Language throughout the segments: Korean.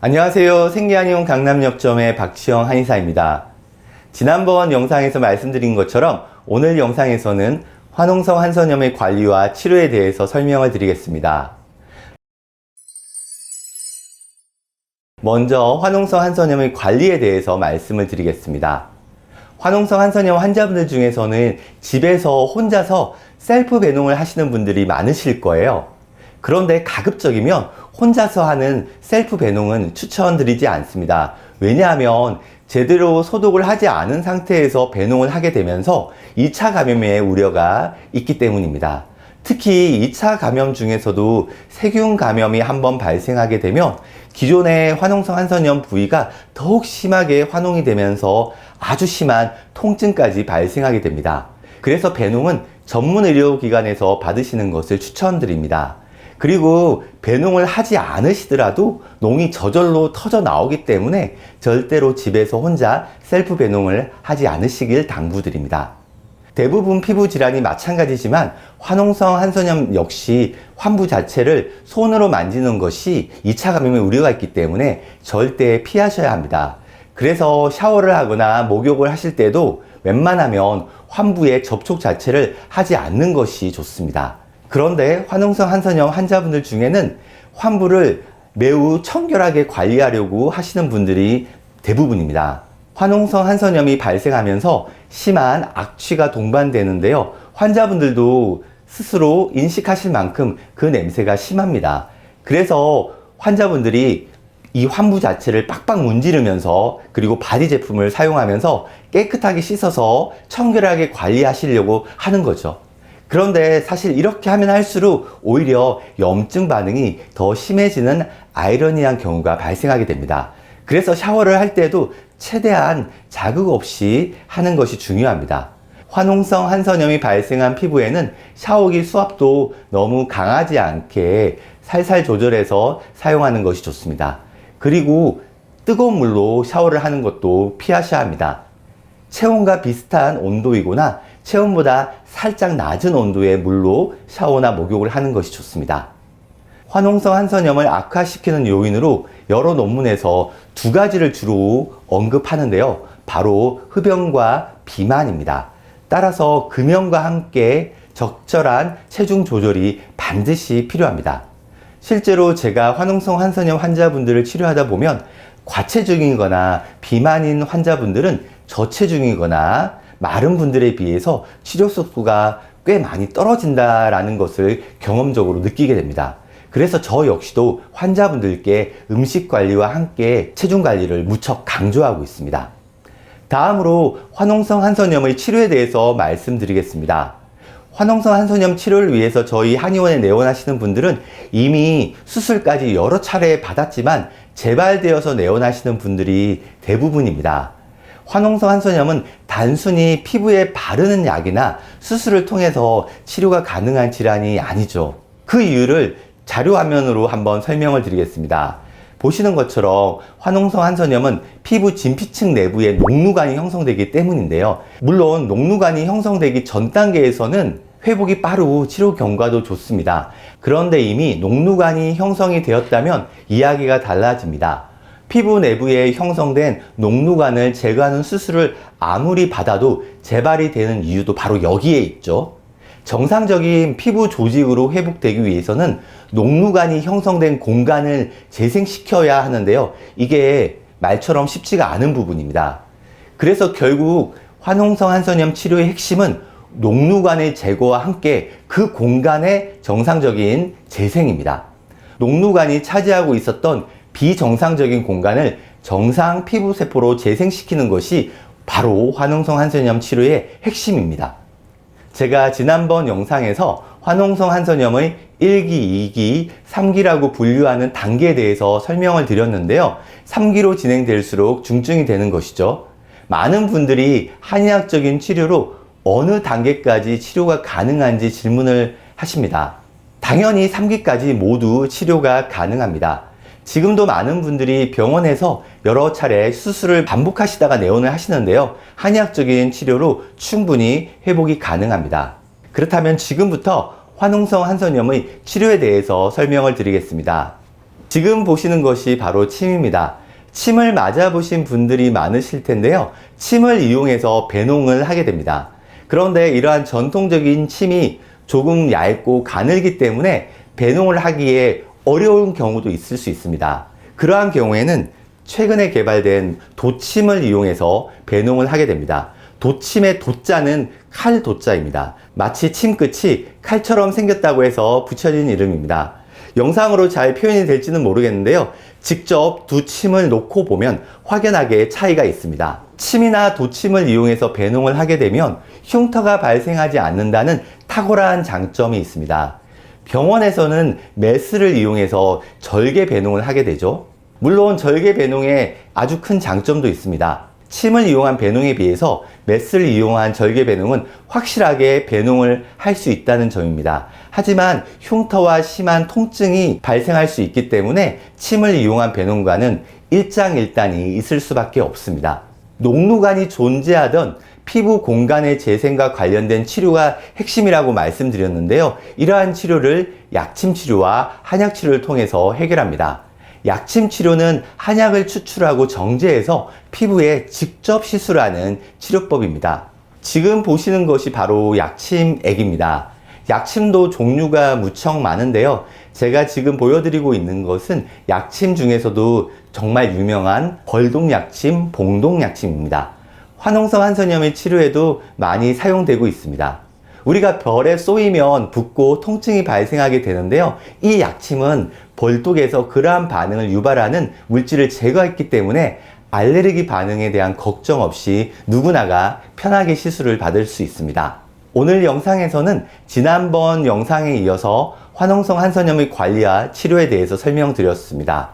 안녕하세요. 생리한의원 강남역점의 박지영 한의사입니다. 지난번 영상에서 말씀드린 것처럼 오늘 영상에서는 화농성 한선염의 관리와 치료에 대해서 설명을 드리겠습니다. 먼저 화농성 한선염의 관리에 대해서 말씀을 드리겠습니다. 화농성 한선염 환자분들 중에서는 집에서 혼자서 셀프 배농을 하시는 분들이 많으실 거예요. 그런데 가급적이면 혼자서 하는 셀프 배농은 추천드리지 않습니다. 왜냐하면 제대로 소독을 하지 않은 상태에서 배농을 하게 되면서 2차 감염의 우려가 있기 때문입니다. 특히 2차 감염 중에서도 세균 감염이 한번 발생하게 되면 기존의 화농성 한선염 부위가 더욱 심하게 화농이 되면서 아주 심한 통증까지 발생하게 됩니다. 그래서 배농은 전문 의료기관에서 받으시는 것을 추천드립니다. 그리고 배농을 하지 않으시더라도 농이 저절로 터져 나오기 때문에 절대로 집에서 혼자 셀프 배농을 하지 않으시길 당부드립니다. 대부분 피부 질환이 마찬가지지만 화농성 한선염 역시 환부 자체를 손으로 만지는 것이 2차 감염의 우려가 있기 때문에 절대 피하셔야 합니다. 그래서 샤워를 하거나 목욕을 하실 때도 웬만하면 환부의 접촉 자체를 하지 않는 것이 좋습니다. 그런데 화농성 한선염 환자분들 중에는 환부를 매우 청결하게 관리하려고 하시는 분들이 대부분입니다. 화농성 한선염이 발생하면서 심한 악취가 동반되는데요. 환자분들도 스스로 인식하실 만큼 그 냄새가 심합니다. 그래서 환자분들이 이 환부 자체를 빡빡 문지르면서 그리고 바디 제품을 사용하면서 깨끗하게 씻어서 청결하게 관리하시려고 하는 거죠. 그런데 사실 이렇게 하면 할수록 오히려 염증 반응이 더 심해지는 아이러니한 경우가 발생하게 됩니다. 그래서 샤워를 할 때도 최대한 자극 없이 하는 것이 중요합니다. 화농성 한선염이 발생한 피부에는 샤워기 수압도 너무 강하지 않게 살살 조절해서 사용하는 것이 좋습니다. 그리고 뜨거운 물로 샤워를 하는 것도 피하셔야 합니다. 체온과 비슷한 온도이거나 체온보다 살짝 낮은 온도의 물로 샤워나 목욕을 하는 것이 좋습니다. 화농성 한선염을 악화시키는 요인으로 여러 논문에서 두 가지를 주로 언급하는데요. 바로 흡연과 비만입니다. 따라서 금연과 함께 적절한 체중 조절이 반드시 필요합니다. 실제로 제가 화농성 한선염 환자분들을 치료하다 보면 과체중이거나 비만인 환자분들은 저체중이거나 마른 분들에 비해서 치료 속도가 꽤 많이 떨어진다라는 것을 경험적으로 느끼게 됩니다. 그래서 저 역시도 환자분들께 음식 관리와 함께 체중 관리를 무척 강조하고 있습니다. 다음으로 화농성 한선염의 치료에 대해서 말씀드리겠습니다. 화농성 한선염 치료를 위해서 저희 한의원에 내원하시는 분들은 이미 수술까지 여러 차례 받았지만 재발되어서 내원하시는 분들이 대부분입니다. 화농성 한선염은 단순히 피부에 바르는 약이나 수술을 통해서 치료가 가능한 질환이 아니죠. 그 이유를 자료화면으로 한번 설명을 드리겠습니다. 보시는 것처럼 화농성 한선염은 피부 진피층 내부에 녹루관이 형성되기 때문인데요. 물론 녹루관이 형성되기 전 단계에서는 회복이 빠르고 치료 경과도 좋습니다. 그런데 이미 녹루관이 형성이 되었다면 이야기가 달라집니다. 피부 내부에 형성된 녹루관을 제거하는 수술을 아무리 받아도 재발이 되는 이유도 바로 여기에 있죠. 정상적인 피부 조직으로 회복되기 위해서는 녹루관이 형성된 공간을 재생시켜야 하는데요. 이게 말처럼 쉽지가 않은 부분입니다. 그래서 결국 화농성 한선염 치료의 핵심은 녹루관의 제거와 함께 그 공간의 정상적인 재생입니다. 녹루관이 차지하고 있었던 비정상적인 공간을 정상 피부세포로 재생시키는 것이 바로 화농성 한선염 치료의 핵심입니다. 제가 지난번 영상에서 화농성 한선염의 1기, 2기, 3기라고 분류하는 단계에 대해서 설명을 드렸는데요. 3기로 진행될수록 중증이 되는 것이죠. 많은 분들이 한의학적인 치료로 어느 단계까지 치료가 가능한지 질문을 하십니다. 당연히 3기까지 모두 치료가 가능합니다. 지금도 많은 분들이 병원에서 여러 차례 수술을 반복하시다가 내원을 하시는데요. 한의학적인 치료로 충분히 회복이 가능합니다. 그렇다면 지금부터 화농성 한선염의 치료에 대해서 설명을 드리겠습니다. 지금 보시는 것이 바로 침입니다. 침을 맞아보신 분들이 많으실 텐데요. 침을 이용해서 배농을 하게 됩니다. 그런데 이러한 전통적인 침이 조금 얇고 가늘기 때문에 배농을 하기에 어려운 경우도 있을 수 있습니다. 그러한 경우에는 최근에 개발된 도침을 이용해서 배농을 하게 됩니다. 도침의 도자는 칼 도자입니다. 마치 침 끝이 칼처럼 생겼다고 해서 붙여진 이름입니다. 영상으로 잘 표현이 될지는 모르겠는데요. 직접 두 침을 놓고 보면 확연하게 차이가 있습니다. 침이나 도침을 이용해서 배농을 하게 되면 흉터가 발생하지 않는다는 탁월한 장점이 있습니다. 병원에서는 메스를 이용해서 절개 배농을 하게 되죠. 물론 절개 배농에 아주 큰 장점도 있습니다. 침을 이용한 배농에 비해서 메스를 이용한 절개 배농은 확실하게 배농을 할 수 있다는 점입니다. 하지만 흉터와 심한 통증이 발생할 수 있기 때문에 침을 이용한 배농과는 일장일단이 있을 수밖에 없습니다. 녹루관이 존재하던 피부 공간의 재생과 관련된 치료가 핵심이라고 말씀드렸는데요. 이러한 치료를 약침 치료와 한약 치료를 통해서 해결합니다. 약침 치료는 한약을 추출하고 정제해서 피부에 직접 시술하는 치료법입니다. 지금 보시는 것이 바로 약침액입니다. 약침도 종류가 무척 많은데요. 제가 지금 보여드리고 있는 것은 약침 중에서도 정말 유명한 벌독약침, 봉독약침입니다. 화농성 한선염의 치료에도 많이 사용되고 있습니다. 우리가 별에 쏘이면 붓고 통증이 발생하게 되는데요. 이 약침은 벌독에서 그러한 반응을 유발하는 물질을 제거했기 때문에 알레르기 반응에 대한 걱정 없이 누구나가 편하게 시술을 받을 수 있습니다. 오늘 영상에서는 지난번 영상에 이어서 화농성 한선염의 관리와 치료에 대해서 설명드렸습니다.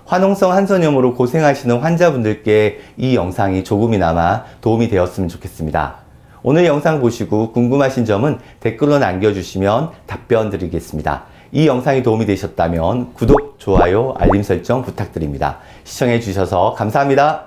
화농성 한선염으로 고생하시는 환자분들께 이 영상이 조금이나마 도움이 되었으면 좋겠습니다. 오늘 영상 보시고 궁금하신 점은 댓글로 남겨주시면 답변 드리겠습니다. 이 영상이 도움이 되셨다면 구독, 좋아요, 알림 설정 부탁드립니다. 시청해 주셔서 감사합니다.